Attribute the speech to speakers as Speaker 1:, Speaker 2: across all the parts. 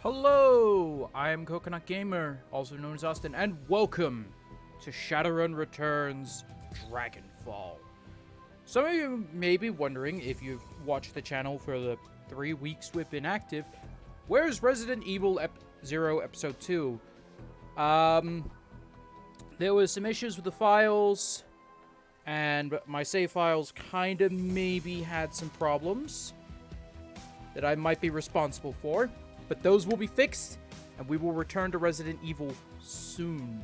Speaker 1: Hello, I am Coconut Gamer, also known as Austin, and welcome to Shadowrun Returns Dragonfall. Some of you may be wondering, if you've watched the channel for the 3 weeks we've been active, where's Resident Evil 0 Episode 2? There was some issues with the files, and my save files kind of maybe had some problems that I might be responsible for. But those will be fixed, and we will return to Resident Evil soon.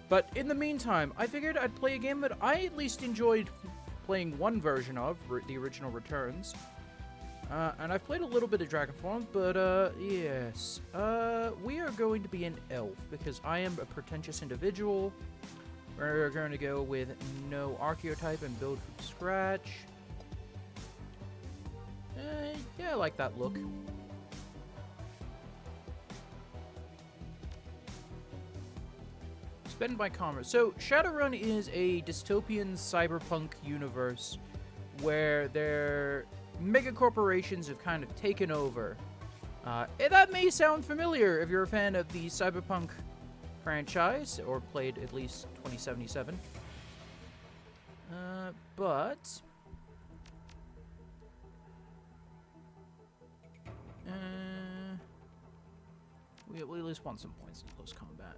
Speaker 1: But in the meantime, I figured I'd play a game that I at least enjoyed playing one version of, the original Returns. And I've played a little bit of Dragonfall, but yes. We are going to be an elf, because I am a pretentious individual. We're going to go with no archetype and build from scratch. Yeah, I like that look. Spend by commerce. So, Shadowrun is a dystopian cyberpunk universe where their mega corporations have kind of taken over. That may sound familiar if you're a fan of the cyberpunk franchise or played at least 2077. But we at least want some points in close combat.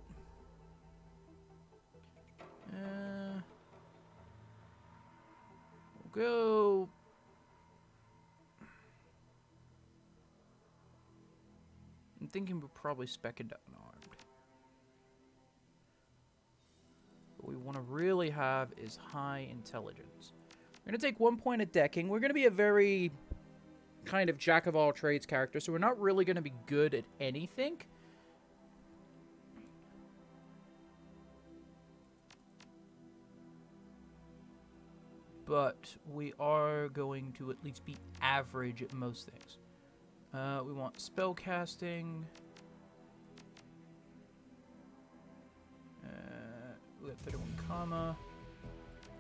Speaker 1: We'll go. I'm thinking we'll probably spec into unarmed. What we want to really have is high intelligence. We're going to take 1 point at decking. We're going to be a very kind of jack of all trades character, so we're not really going to be good at anything. But we are going to at least be average at most things. We want spell casting. We got 31 comma.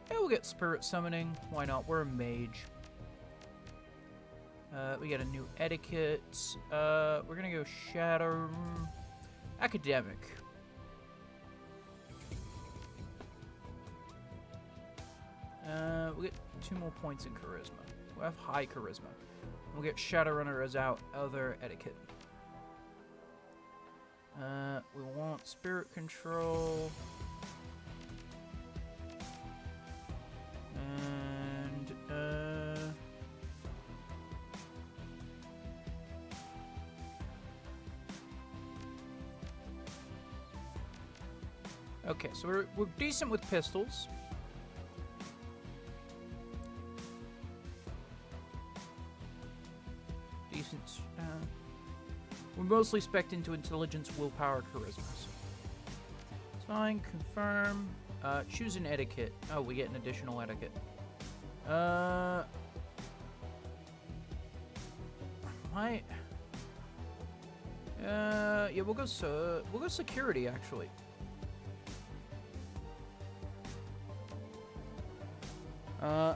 Speaker 1: Yeah, we'll get spirit summoning. Why not? We're a mage. We got a new etiquette. We're gonna go shadow academic. We'll get 2 more points in charisma. We'll have high charisma. We'll get Shadowrunner as our other etiquette. We want spirit control. And, okay, so we're decent with pistols. We're mostly spec'd into intelligence, willpower, charisma. So. Fine, confirm. Choose an etiquette. Oh, we get an additional etiquette. Yeah, we'll go security actually.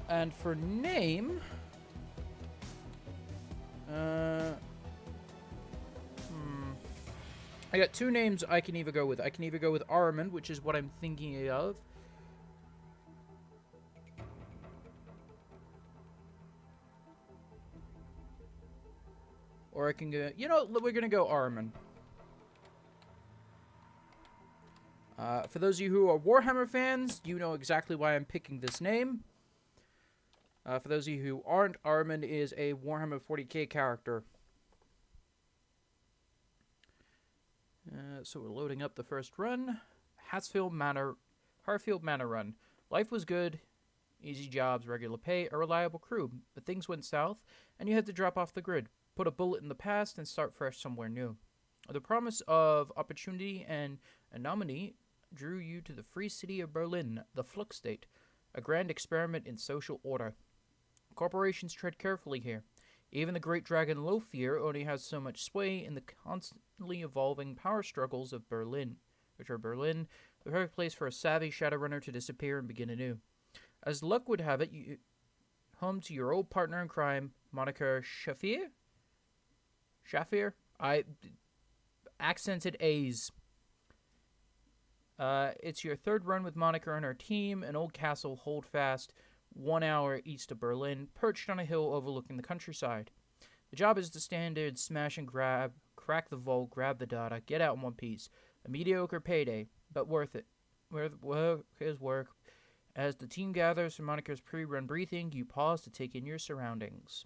Speaker 1: And for name, I got 2 names I can either go with. I can either go with Armand, which is what I'm thinking of. Or I can go... You know, we're going to go Armand. For those of you who are Warhammer fans, you know exactly why I'm picking this name. For those of you who aren't, Armand is a Warhammer 40k character. So we're loading up the first run. Harfield Manor run. Life was good. Easy jobs, regular pay, a reliable crew. But things went south, and you had to drop off the grid. Put a bullet in the past and start fresh somewhere new. The promise of opportunity and anonymity drew you to the free city of Berlin, the Flux State, a grand experiment in social order. Corporations tread carefully here. Even the great dragon Lothier only has so much sway in the constantly evolving power struggles of Berlin, the perfect place for a savvy Shadowrunner to disappear and begin anew. As luck would have it, you home to your old partner in crime, Monica Shafir? I accented A's. It's your third run with Monica and her team, an old castle holdfast 1 hour east of Berlin, perched on a hill overlooking the countryside. The job is the standard smash and grab, crack the vault, grab the data, get out in one piece. A mediocre payday, but worth it. Work is work. As the team gathers for Monica's pre-run briefing, you pause to take in your surroundings.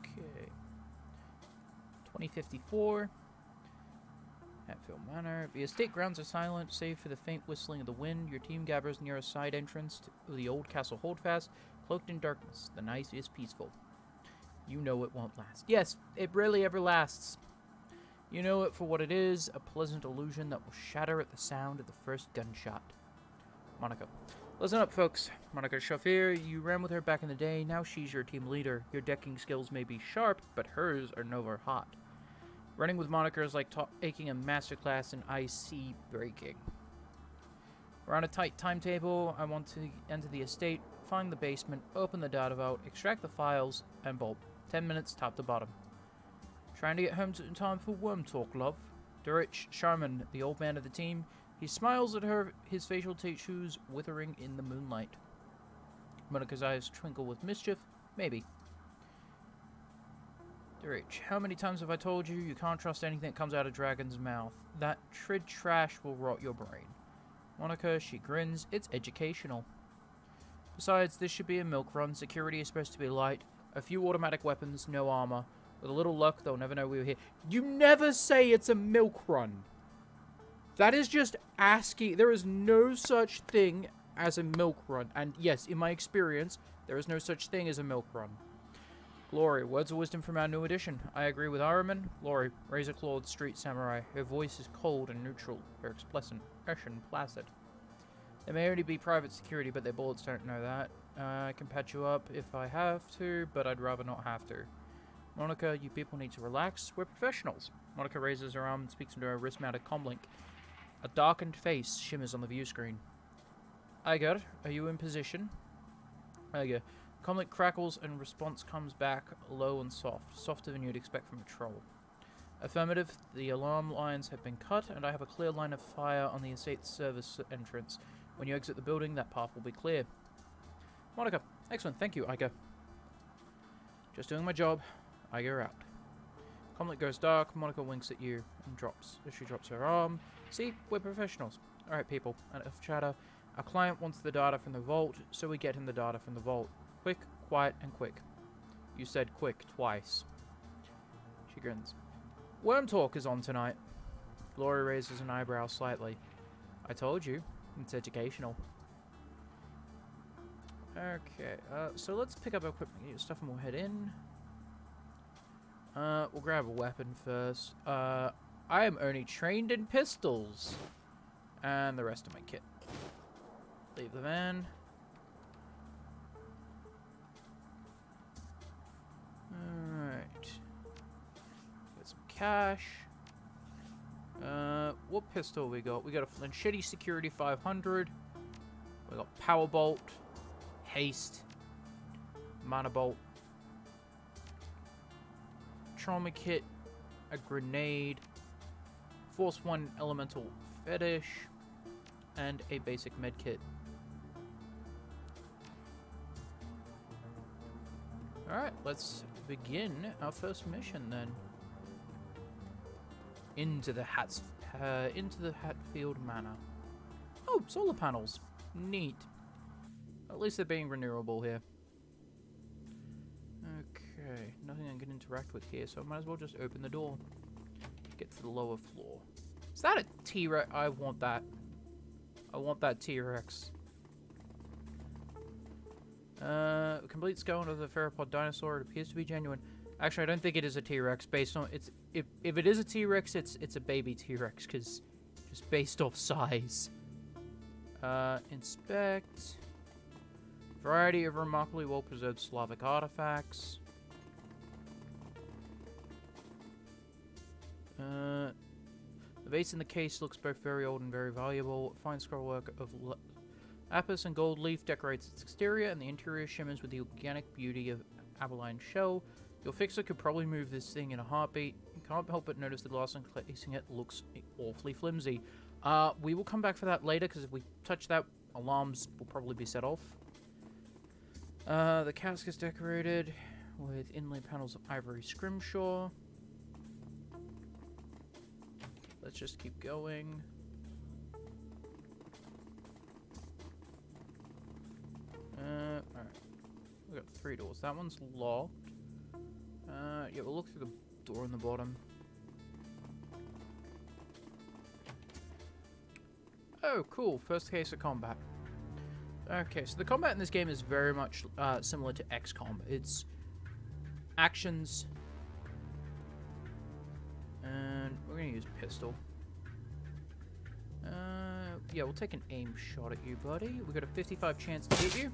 Speaker 1: Okay. 2054. Hatfield Manor. The estate grounds are silent, save for the faint whistling of the wind. Your team gathers near a side entrance to the old castle holdfast, cloaked in darkness. The night is peaceful. You know it won't last. Yes, it rarely ever lasts. You know it for what it is, a pleasant illusion that will shatter at the sound of the first gunshot. Monica. Listen up, folks. Monica Shafir, you ran with her back in the day. Now she's your team leader. Your decking skills may be sharp, but hers are nowhere hot. Running with Monica is like taking a masterclass in IC breaking. We're on a tight timetable. I want to enter the estate, find the basement, open the data vault, extract the files, and bolt. 10 minutes top to bottom. Trying to get home in time for worm talk, love. Durich Sharman, the old man of the team, he smiles at her, his facial tattoos withering in the moonlight. Monica's eyes twinkle with mischief. Maybe. Durich, how many times have I told you can't trust anything that comes out of Dragon's mouth? That trid trash will rot your brain. Monica, she grins. It's educational. Besides, this should be a milk run. Security is supposed to be light. A few automatic weapons, no armor. With a little luck, they'll never know we were here. You never say it's a milk run. That is just asking. There is no such thing as a milk run. And yes, in my experience, there is no such thing as a milk run. Glory, words of wisdom from our new edition. I agree with Araman. Glory, razor-clawed street samurai. Her voice is cold and neutral. Her expression placid. There may only be private security, but their bullets don't know that. I can patch you up if I have to, but I'd rather not have to. Monica, you people need to relax. We're professionals. Monica raises her arm and speaks into her wrist-mounted comlink. A darkened face shimmers on the view screen. Iger, are you in position? Iger. Comlink crackles and response comes back low and soft, softer than you'd expect from a troll. Affirmative, the alarm lines have been cut, and I have a clear line of fire on the estate service entrance. When you exit the building, that path will be clear. Monica, excellent, thank you, Iger. Just doing my job. Iger out. Comlink goes dark, Monica winks at you and drops. She drops her arm. See, we're professionals. Alright, people, enough chatter. Our client wants the data from the vault, so we get him the data from the vault. Quick, quiet, and quick. You said quick twice. She grins. Worm Talk is on tonight. Gloria raises an eyebrow slightly. I told you. It's educational. Okay, so let's pick up our equipment stuff and we'll head in. We'll grab a weapon first. I am only trained in pistols. And the rest of my kit. Leave the van. Alright. Get some cash. What pistol we got? We got a Flinchitty Security 500. We got Power Bolt. Haste. Mana Bolt. Trauma Kit. A grenade. Force 1 Elemental Fetish. And a basic med kit. Alright, let's begin our first mission then. Into the Hatfield Manor. Oh, solar panels. Neat. At least they're being renewable here. Okay, nothing I can interact with here, so I might as well just open the door. Get to the lower floor. Is that a T-Rex? I want that. I want that T-Rex. Complete skeleton of the theropod dinosaur. It appears to be genuine. Actually, I don't think it is a T-Rex based on it's if it is a T-Rex, it's a baby T-Rex because just based off size. Inspect. Variety of remarkably well-preserved Slavic artifacts. The vase in the case looks both very old and very valuable. Fine scrollwork of Apis and gold leaf decorates its exterior, and the interior shimmers with the organic beauty of abalone shell. Your fixer could probably move this thing in a heartbeat. You can't help but notice the glass encasing it looks awfully flimsy. We will come back for that later, because if we touch that, alarms will probably be set off. The cask is decorated with inlay panels of ivory scrimshaw. Let's just keep going. Alright. We've got 3 doors. That one's locked. Yeah, we'll look through the door on the bottom. Oh, cool. First case of combat. Okay, so the combat in this game is very much similar to XCOM. It's actions. And we're going to use pistol. Yeah, we'll take an aim shot at you, buddy. We've got a 55 chance to hit you.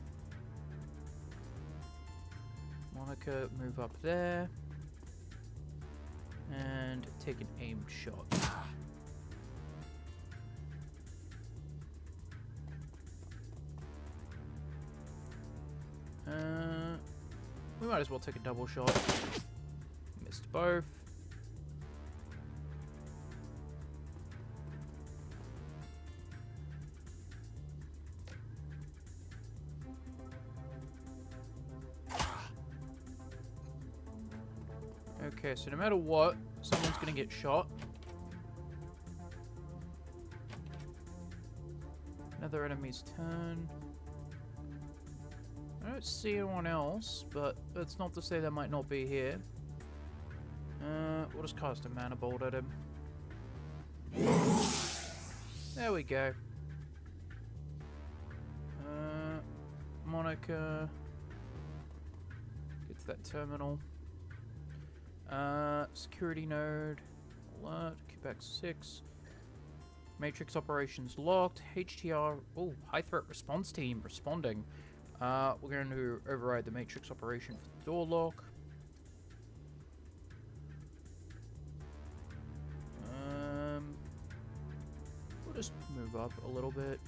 Speaker 1: Monica, move up there. And take an aim shot. We might as well take a double shot. Missed both. Okay, so no matter what, someone's gonna get shot. Another enemy's turn. I don't see anyone else, but that's not to say they might not be here. We'll just cast a mana bolt at him. There we go. Monica gets that terminal. Security node. Alert. Quebec 6. Matrix operations locked. HTR. Oh, high threat response team responding. We're going to override the matrix operation for the door lock. We'll just move up a little bit.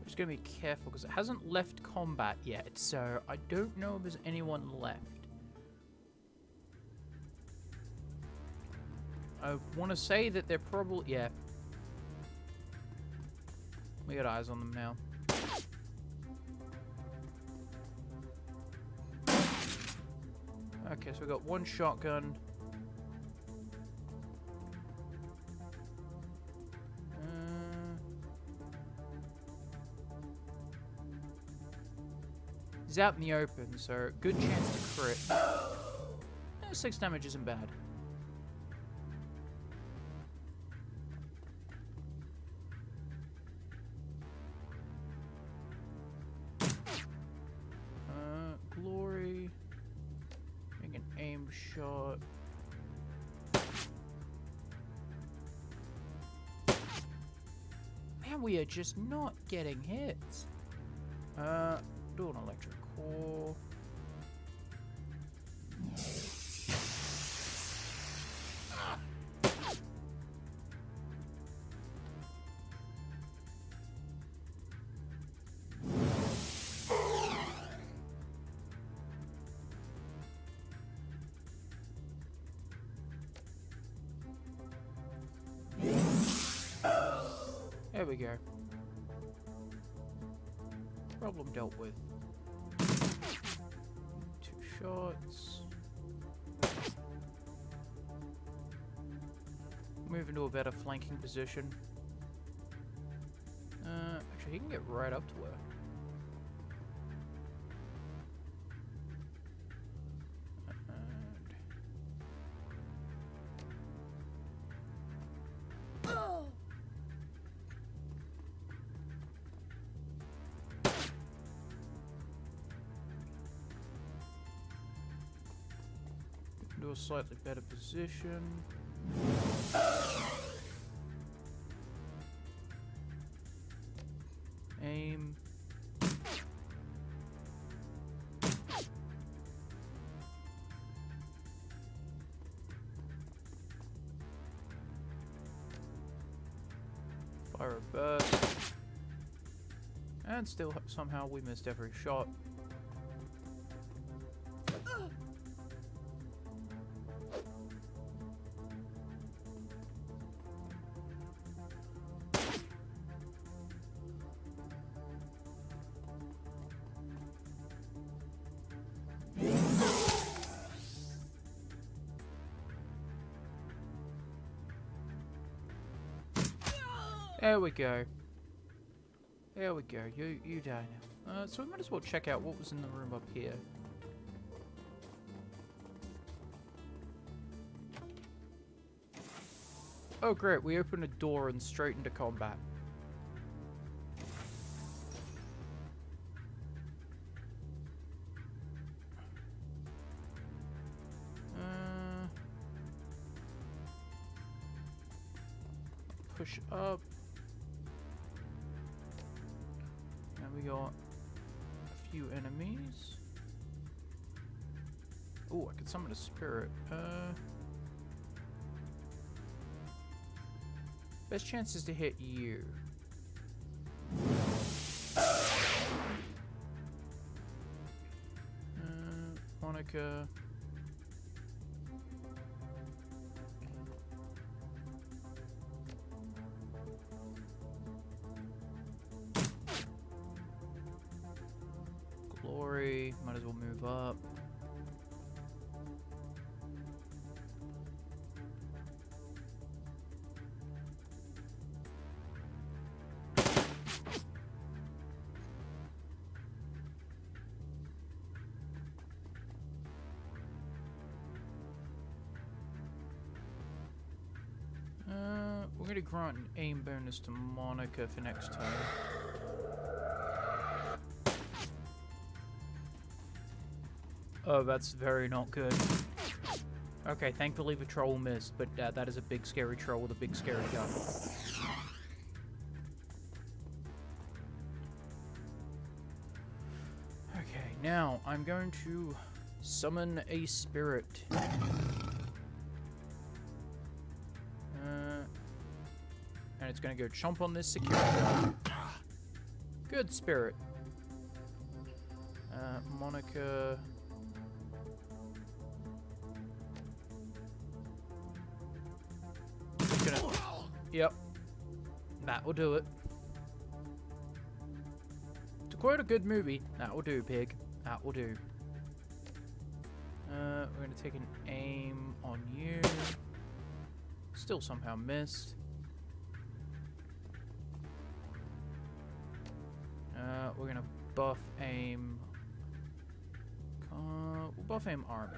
Speaker 1: Just gonna be careful because it hasn't left combat yet, so I don't know if there's anyone left. I want to say that they're probably... yeah. We got eyes on them now. Okay, so we got one shotgun. He's out in the open, so good chance to crit. 6 damage isn't bad. Glory. Make an aim shot. Man, we are just not getting hits. Do an electric core. There we go. Problem dealt with. 2 shots. Move into a better flanking position. Actually, he can get right up to her. A slightly better position. Aim. Fire burst. And still, somehow, we missed every shot. There we go. There we go. You die now. So we might as well check out what was in the room up here. Oh great, we opened a door and straight into combat. Push up. And we got a few enemies. Oh, I could summon a spirit. Best chance is to hit you. Monica. Glory. Might as well move up. We're going to grant an aim bonus to Monica for next turn. Oh, that's very not good. Okay, thankfully the troll missed, but that is a big scary troll with a big scary gun. Okay, now I'm going to summon a spirit. And it's going to go chomp on this security guard. Good spirit. Monica. Yep. That will do it. To quote a good movie, that will do, pig. That will do. We're going to take an aim on you. Still somehow missed. We're gonna buff aim. We'll buff aim army.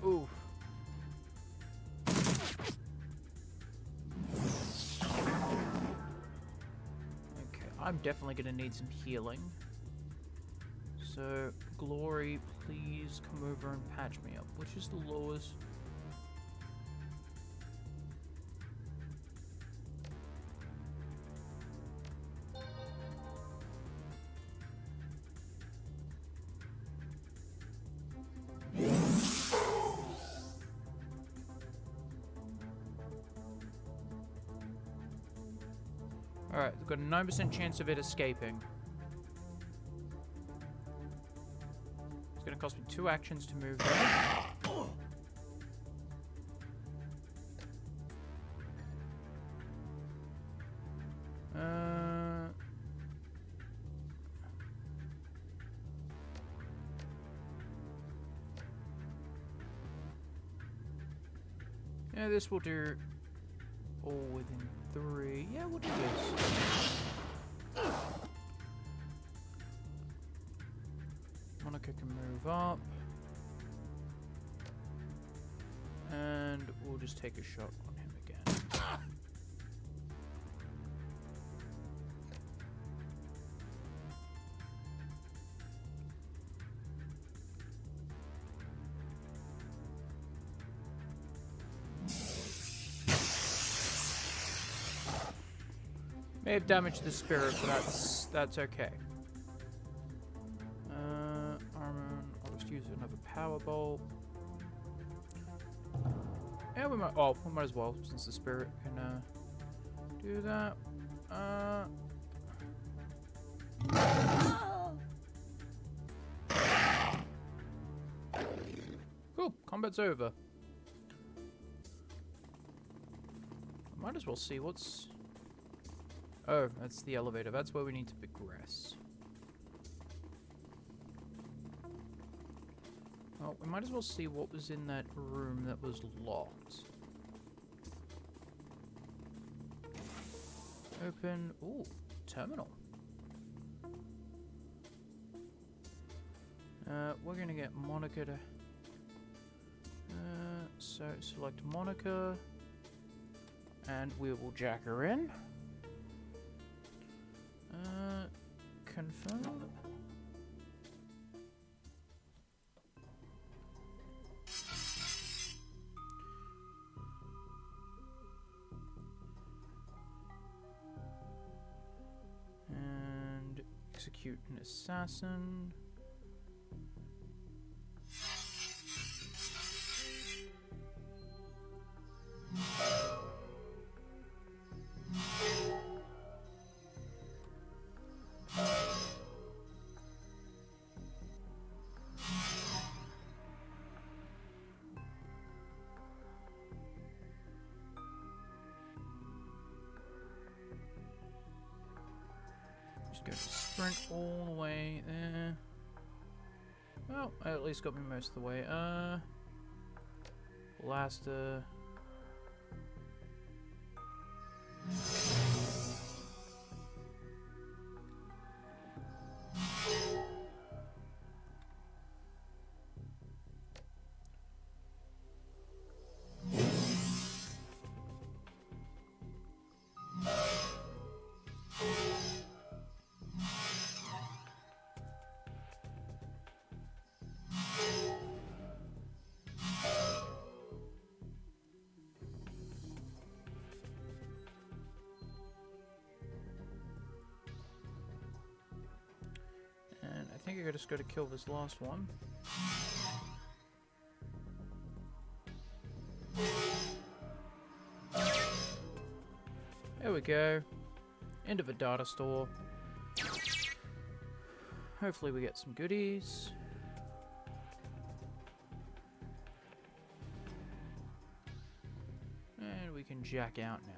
Speaker 1: Ooh. Okay, I'm definitely gonna need some healing. So, Glory, please come over and patch me up. Which is the lowest? Alright, we've got a 9% chance of it escaping. It's going to cost me 2 actions to move there. Yeah, this will do all within 3. Yeah, we'll do this. Monica can move up. And we'll just take a shot on him again. May have damaged the spirit, but that's okay. Armor, I'll just use another power bolt. Yeah, we might. Oh, we might as well, since the spirit can do that. Cool. Combat's over. Might as well see what's. Oh, that's the elevator. That's where we need to progress. Well, we might as well see what was in that room that was locked. Open. Ooh, terminal. We're gonna get Monica to. So select Monica, and we will jack her in. Confirm. And execute an assassin. Just go to sprint all the way there. Well, I at least got me most of the way. Blaster. I think I just got to kill this last one. There we go. End of a data store. Hopefully we get some goodies. And we can jack out now.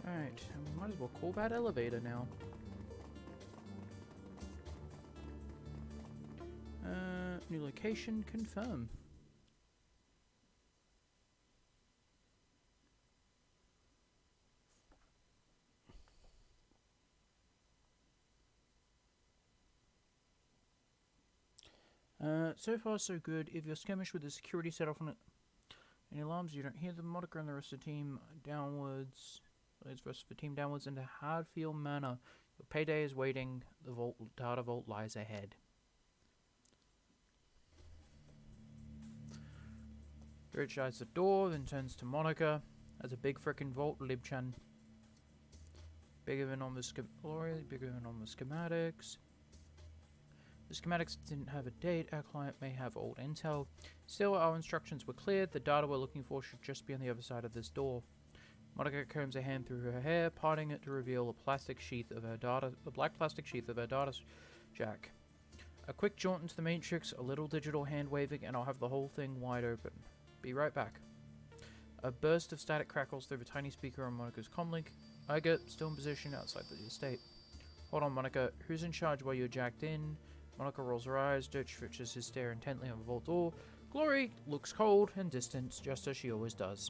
Speaker 1: Alright, we might as well call that elevator now. New location, confirm. So far so good. If you're skirmish with the security set off on it, any alarms, you don't hear them. Monica and the rest of the team downwards. Leads the rest of the team downwards into Hardfield Manor. Your payday is waiting. The data vault lies ahead. Rich eyes the door, then turns to Monica. That's a big frickin' vault, Libchan. Bigger than on the schematics. The schematics didn't have a date. Our client may have old intel. Still, our instructions were clear. The data we're looking for should just be on the other side of this door. Monica combs a hand through her hair, parting it to reveal a plastic sheath of her data, a black plastic sheath of her data jack. A quick jaunt into the matrix, a little digital hand waving, and I'll have the whole thing wide open. Be right back. A burst of static crackles through the tiny speaker on Monica's comlink. Iger, still in position outside the estate. Hold on, Monica. Who's in charge while you're jacked in? Monica rolls her eyes. Dutch fixes his stare intently on the vault door. Glory looks cold and distant, just as she always does.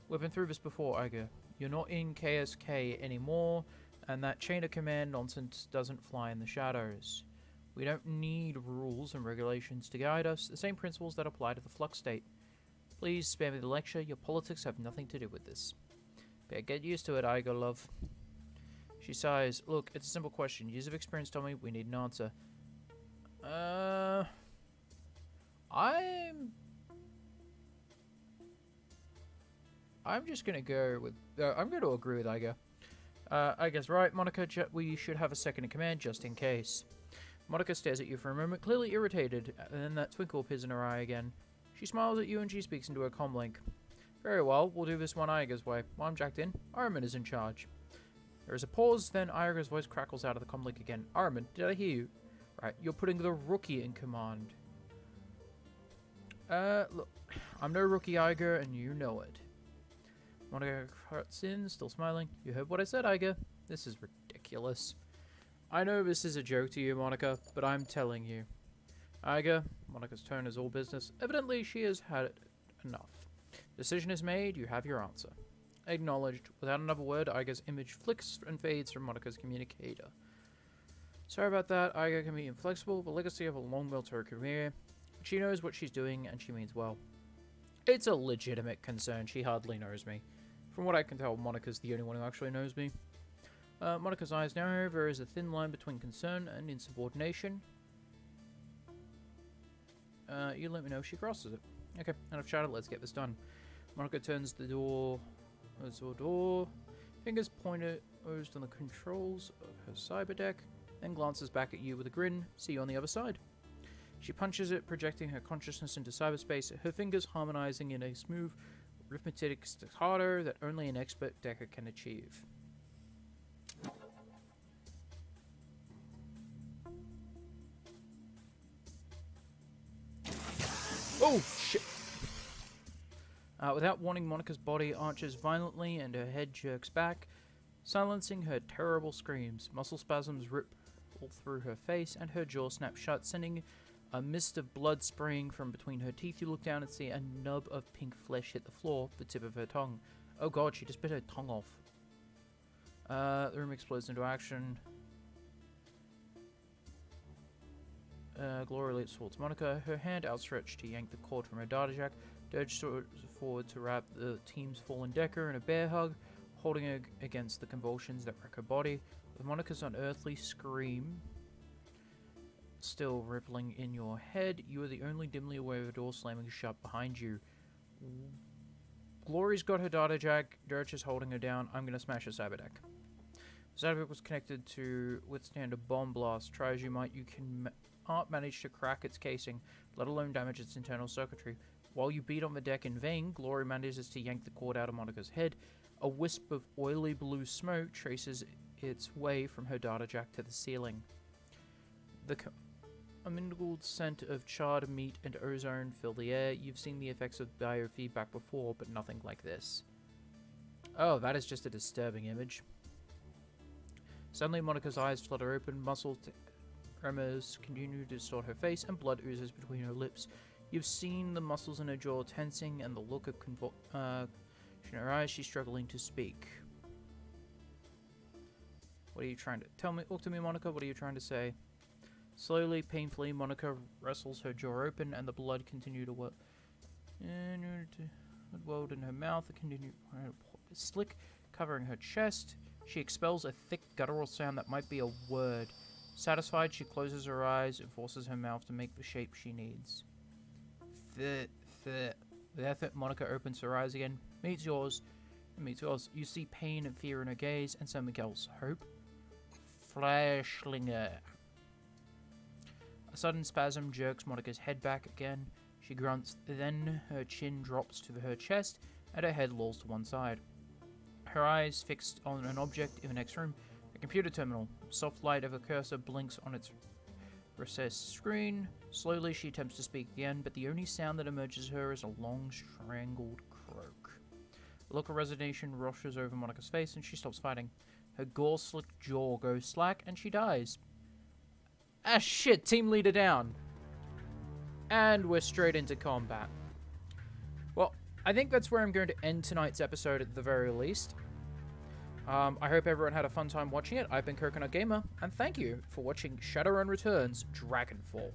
Speaker 1: We've been through this before, Iger. You're not in KSK anymore, and that chain of command nonsense doesn't fly in the shadows. We don't need rules and regulations to guide us, the same principles that apply to the flux state. Please spare me the lecture. Your politics have nothing to do with this. Better get used to it, Iger, love. She sighs. Look, it's a simple question. Years of experience tell me we need an answer. I'm I'm just gonna go with. I'm going to agree with Iga. Iga's right, Monica. We should have a second in command just in case. Monica stares at you for a moment, clearly irritated, and then that twinkle appears in her eye again. She smiles at you and she speaks into her comlink. Very well, we'll do this one Iga's way. While I'm jacked in, Araman is in charge. There is a pause, then Iga's voice crackles out of the comlink again. Araman, did I hear you? Right, you're putting the rookie in command. Look, I'm no rookie, Iga, and you know it. Monica cuts in, still smiling. You heard what I said, Iga. This is ridiculous. I know this is a joke to you, Monica, but I'm telling you. Iga, Monica's tone is all business. Evidently, she has had enough. Decision is made, you have your answer. Acknowledged. Without another word, Iga's image flicks and fades from Monica's communicator. Sorry about that, Iga can be inflexible, the legacy of a long military career. She knows what she's doing, and she means well. It's a legitimate concern, she hardly knows me. From what I can tell, Monica's the only one who actually knows me. Monica's eyes narrow. There is a thin line between concern and insubordination. You let me know if she crosses it. Okay, enough chatter, let's get this done. Monica turns the door. Fingers pointed on the controls of her cyber deck, then glances back at you with a grin. See you on the other side. She punches it, projecting her consciousness into cyberspace, her fingers harmonizing in a smooth, arithmetic staccato that only an expert decker can achieve. Oh, shit! Without warning, Monica's body arches violently and her head jerks back, silencing her terrible screams. Muscle spasms rip all through her face, and her jaw snaps shut, sending a mist of blood spraying from between her teeth. You look down and see a nub of pink flesh hit the floor, the tip of her tongue. Oh god, she just bit her tongue off. The room explodes into action. Glory leaps towards Monica, her hand outstretched to yank the cord from her data jack. Dirge forward to wrap the team's fallen decker in a bear hug, holding her against the convulsions that wreck her body. With Monica's unearthly scream still rippling in your head, you are the only dimly aware of a door slamming shut behind you. Glory's got her data jack, Dirge is holding her down. I'm gonna smash her cyber deck. The cyber deck was connected to withstand a bomb blast. Try as you might, you can't manage to crack its casing, let alone damage its internal circuitry. While you beat on the deck in vain, Glory manages to yank the cord out of Monica's head. A wisp of oily blue smoke traces its way from her data jack to the ceiling. The mingled scent of charred meat and ozone fill the air. You've seen the effects of biofeedback before, but nothing like this. Oh, that is just a disturbing image. Suddenly, Monica's eyes flutter open, muscle tremors continue to distort her face, and blood oozes between her lips. You've seen the muscles in her jaw tensing and the look of in her eyes. She's struggling to speak. What are you trying to tell me? Look to me, Monica. What are you trying to say? Slowly, painfully, Monica wrestles her jaw open, and the blood continues to weld in her mouth. Continue slick, covering her chest. She expels a thick guttural sound that might be a word. Satisfied, she closes her eyes and forces her mouth to make the shape she needs. With effort, Monica opens her eyes again. Meets yours. You see pain and fear in her gaze, and something else. Hope? Flashlinger. A sudden spasm jerks Monica's head back again. She grunts, then her chin drops to her chest, and her head lolls to one side. Her eyes fixed on an object in the next room, a computer terminal. Soft light of a cursor blinks on its recessed screen. Slowly, she attempts to speak again, but the only sound that emerges her is a long, strangled croak. A look of resignation rushes over Monica's face, and she stops fighting. Her gore-slicked jaw goes slack, and she dies. Ah, shit! Team leader down. And we're straight into combat. Well, I think that's where I'm going to end tonight's episode at the very least. I hope everyone had a fun time watching it. I've been Coconut Gamer, and thank you for watching Shadowrun Returns Dragonfall.